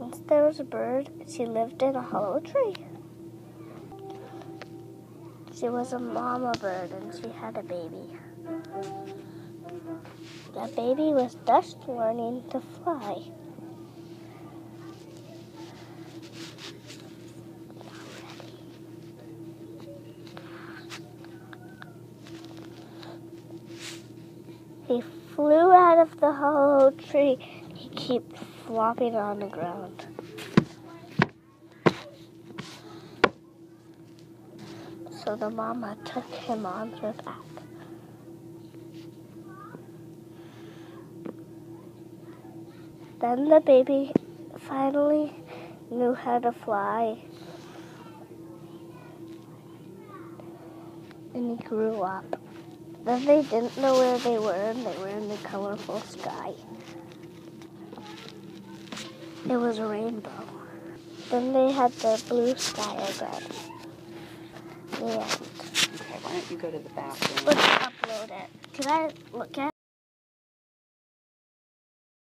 Once there was a bird, she lived in a hollow tree. She was a mama bird and she had a baby. The baby was just learning to fly. He flew out of the hollow tree. He kept flopping on the ground. So the mama took him on her back. Then the baby finally knew how to fly. And he grew up. Then they didn't know where they were, and they were in the colorful sky. It was a rainbow. Then they had the blue sky again. The end. Okay, why don't you go to the bathroom? Let's upload it. Can I look at it?